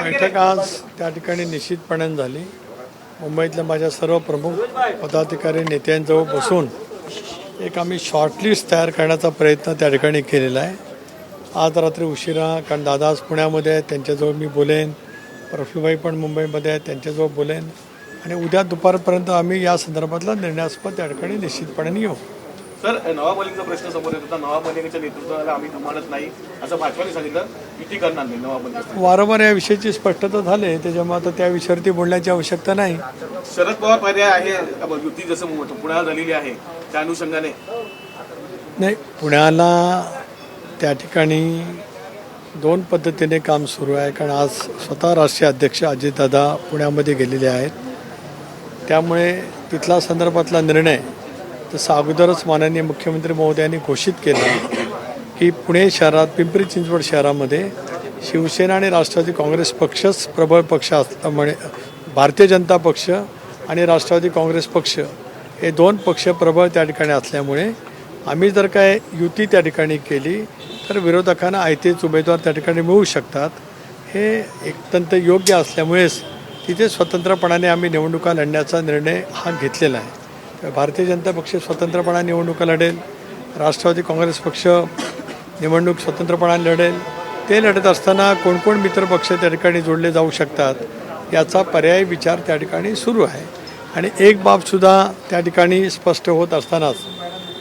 बैठक आज त्या ठिकाणी निश्चितपणे झाली. मुंबईतल्या माझ्या सर्व प्रमुख पदाधिकारी नेत्यांजवळ बसून एक आम्ही शॉर्टलिस्ट तयार करण्याचा प्रयत्न त्या ठिकाणी केलेला आहे. आज रात्री उशिरा, कारण दादा आज पुण्यामध्ये आहेत, त्यांच्याजवळ मी बोलेन. प्रफुल्लभाई पण मुंबईमध्ये आहेत, त्यांच्याजवळ बोलेन. आणि उद्या दुपारपर्यंत आम्ही या संदर्भातला निर्णयास्पद त्या ठिकाणी निश्चितपणे येऊ. सर, नवाब मलिकचा प्रश्न समोर येत होता. नवाब मलिकच्या नेतृत्वाला आम्ही मानत नाही असं भाजपाने सांगितलं. युती करणार नाही नवाब मलिक. वारंवार या विषयाची स्पष्टता झाली, त्याच्यामुळे आता त्या विषयावरती बोलण्याची आवश्यकता नाही. शरद पवार पर्याय आहे युती जसं पुण्याला झालेली आहे त्या अनुषंगाने. नाही, पुण्याला त्या ठिकाणी दोन पद्धतीने काम सुरू आहे. कारण आज स्वतः राष्ट्रीय अध्यक्ष अजितदादा पुण्यामध्ये गेलेले आहेत. त्यामुळे तिथला संदर्भातला निर्णय तसं अगोदरच माननीय मुख्यमंत्री महोदयांनी घोषित केलं की पुणे शहरात, पिंपरी चिंचवड शहरामध्ये शिवसेना आणि राष्ट्रवादी काँग्रेस पक्षच प्रबळ पक्ष असल्यामुळे भारतीय जनता पक्ष आणि राष्ट्रवादी काँग्रेस पक्ष हे दोन पक्ष प्रबळ त्या ठिकाणी असल्यामुळे आम्ही जर काय युती त्या ठिकाणी केली तर विरोधकांना आयतेच उमेदवार त्या ठिकाणी मिळू शकतात. हे अत्यंत योग्य असल्यामुळेच तिथे स्वतंत्रपणाने आम्ही निवडणुका लढण्याचा निर्णय हा घेतलेला आहे. भारतीय जनता पक्ष स्वतंत्रपणाने निवडणुका लढेल, राष्ट्रवादी काँग्रेस पक्ष निवडणूक स्वतंत्रपणाने लढेल. ते लढत असताना कोण मित्रपक्ष त्या ठिकाणी जोडले जाऊ शकतात याचा पर्यायी विचार त्या ठिकाणी सुरू आहे. आणि एक बाबसुद्धा त्या ठिकाणी स्पष्ट होत असतानाच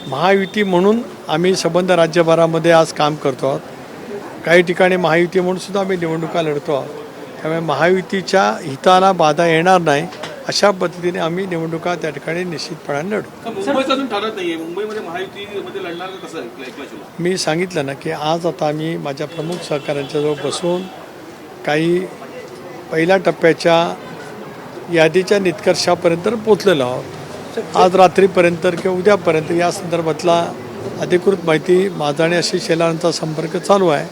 महायुती म्हणून आम्ही संबंध राज्यभरामध्ये आज काम करतो आहोत. काही ठिकाणी महायुती म्हणून सुद्धा आम्ही निवडणुका लढतो आहोत. त्यामुळे महायुतीच्या हिताला बाधा येणार नाही अशा पद्धतीने आम्ही निवडणुका त्या ठिकाणी निश्चितपणाने लढू. मी सांगितलं ना की आज आता आम्ही माझ्या प्रमुख सहकाऱ्यांच्याजवळ बसून काही पहिल्या टप्प्याच्या यादीच्या निष्कर्षापर्यंत पोचलेलो आहोत. आज रात्रीपर्यंत किंवा उद्यापर्यंत या संदर्भातला अधिकृत माहिती माझा आणि आशिष शेलारांचा संपर्क चालू आहे,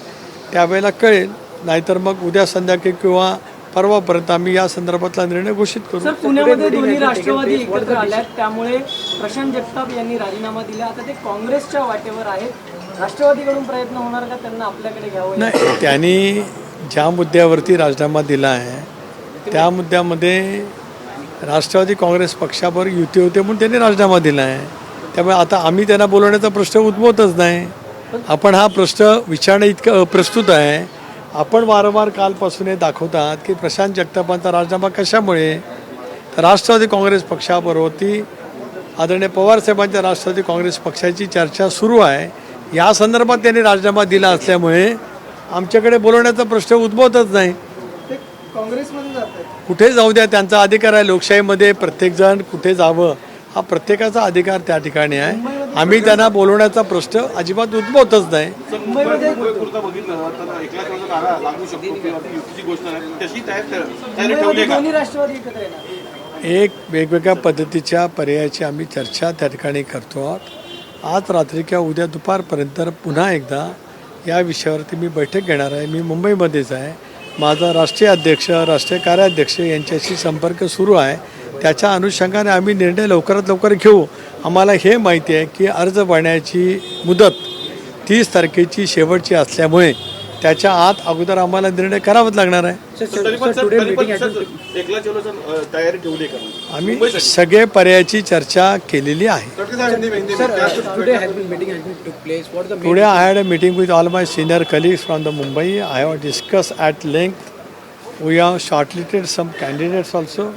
त्यावेळेला कळेल. नाहीतर मग उद्या संध्याकाळी किंवा परवापर्यंत आम्ही या संदर्भातला निर्णय घोषित करू. सर, पुण्यामध्ये दोन्ही राष्ट्रवादी एकत्र आल्यात, त्यामुळे प्रशांत जगताप यांनी राजीनामा दिला. आता ते काँग्रेसच्या वाटेवर आहेत. राष्ट्रवादीकडून प्रयत्न होणार का त्यांना आपल्याकडे घ्यावं? नाही, त्यांनी ज्या मुद्द्यावरती राजीनामा दिला आहे त्या मुद्द्यामध्ये राष्ट्रवादी काँग्रेस पक्षावर युती होते म्हणून त्यांनी राजीनामा दिला आहे. त्यामुळे आता आम्ही त्यांना बोलवण्याचा प्रश्न उद्भवतच नाही. आपण हा प्रश्न विचारणं इतकं अप्रस्तुत आहे. आपण वारंवार कालपासून हे दाखवतात की प्रशांत जगतापांचा राजीनामा कशामुळे, तर राष्ट्रवादी काँग्रेस पक्षाबरोबर आदरणीय पवारसाहेबांच्या राष्ट्रवादी काँग्रेस पक्षाची चर्चा सुरू आहे. या संदर्भात त्यांनी राजीनामा दिला असल्यामुळे आमच्याकडे बोलवण्याचा प्रश्न उद्भवतच नाही. काँग्रेसमध्ये जातात, कुठे जाऊ द्या, त्यांचा अधिकार आहे. लोकशाहीमध्ये प्रत्येकजण कुठे जावं हा प्रत्येकाचा अधिकार त्या ठिकाणी आहे. आम्ही त्यांना बोलवण्याचा प्रश्न अजिबात उद्भवतच नाही. एक वेगवेगळ्या पद्धतीच्या पर्यायाची आम्ही चर्चा त्या ठिकाणी करतो आहोत. आज रात्री किंवा उद्या दुपारपर्यंत पुन्हा एकदा या विषयावरती मी बैठक घेणार आहे. मी मुंबईमध्येच आहे. माझा राष्ट्रीय अध्यक्ष, राष्ट्रीय कार्याध्यक्ष यांच्याशी संपर्क सुरू आहे. त्याच्या अनुषंगाने आम्ही निर्णय लवकरात लवकर घेऊ. आम्हाला हे माहिती आहे की अर्ज भरण्याची मुदत 30 तारखेची शेवटची असल्यामुळे त्याच्या आत अगोदर आम्हाला निर्णय करावाच लागणार आहे. आम्ही सगळे पर्यायाची चर्चा केलेली आहे. Today I had a meeting with all my senior colleagues from the Mumbai. I have discuss at length. We have shortlisted some candidates also.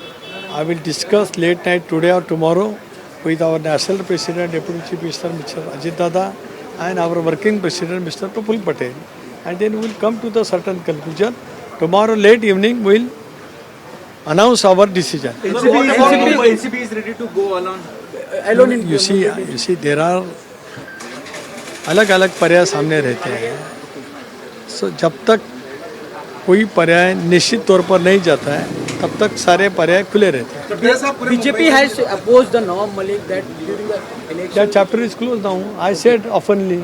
I will discuss late night today or tomorrow with our national president, Deputy Chief Minister Mr. Ajit Dada, and our working president Mr. Praful Patel, and then we will come to the certain conclusion. Tomorrow late evening we will announce our decision. NCP is ready to go alone. You see, there are अलग-अलग पर्याय सामने रहते हैं. So जब तक कोई पर्याय निश्चित तौर पर नहीं जाता है तब तक सारे पर्याय खुले रहते हैं. BJP has opposed the Nawab Malik that during the election. That chapter is closed now. I said oftenly.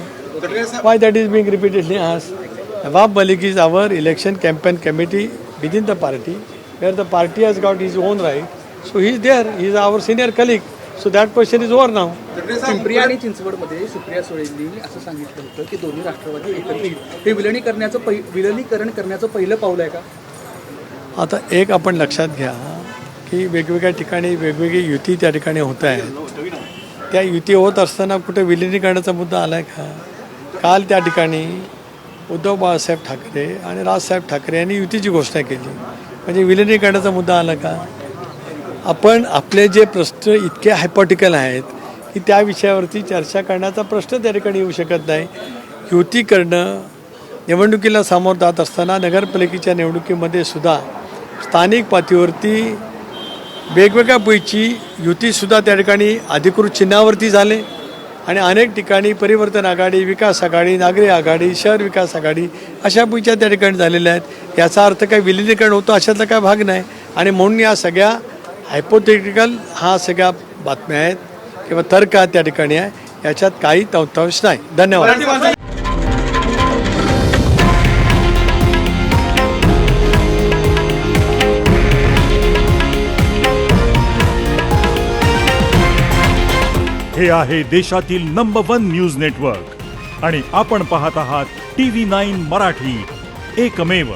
Why that is being repeatedly asked? Nawab Malik is our election campaign committee within the party, where the party has got his own right. So he is there. He is our senior colleague. So that question is over now. Pimpri आणि चिंचवडमध्ये सुप्रिया सुळेंनी असं सांगितलं होतं की दोन्ही राष्ट्रवादी एकत्रित हे विलीनीकरण करण्याचं पहिलं पाऊल आहे का? आता एक आपण लक्षात घ्या की वेगवेगळ्या ठिकाणी वेगवेगळी युती त्या ठिकाणी होत आहेत. त्या युती होत असताना कुठे विलिनीकरणाचा मुद्दा आला आहे का? काल त्या ठिकाणी उद्धव बाळासाहेब ठाकरे आणि राजसाहेब ठाकरे यांनी युतीची घोषणा केली, म्हणजे विलिनीकरणाचा मुद्दा आला का? आपण आपले जे प्रश्न इतके हायपोटिकल आहेत की त्या विषयावरती चर्चा करण्याचा प्रश्न त्या ठिकाणी येऊ शकत नाही. युती करणं, निवडणुकीला सामोरं जात असताना नगरपालिकेच्या निवडणुकीमध्ये सुद्धा स्थानिक पातळीवरती वेगवेगळ्या पैकी युतीसुद्धा त्या ठिकाणी अधिकृत चिन्हावरती झाले आणि अनेक ठिकाणी परिवर्तन आघाडी, विकास आघाडी, नागरी आघाडी, शहर विकास आघाडी अशा पैकी त्या ठिकाणी झालेल्या आहेत. याचा अर्थ काय विलिनीकरण होतं अशातला काय भाग नाही. आणि म्हणून या सगळ्या हायपोथेटिकल हा सगळ्या बातम्या आहेत किंवा तर्क त्या ठिकाणी आहे, याच्यात काही तवतांश नाही. धन्यवाद. हे आहे देशातील नंबर 1 न्यूज नेटवर्क आणि आपण पाहत आहात TV9 मराठी, एकमेव.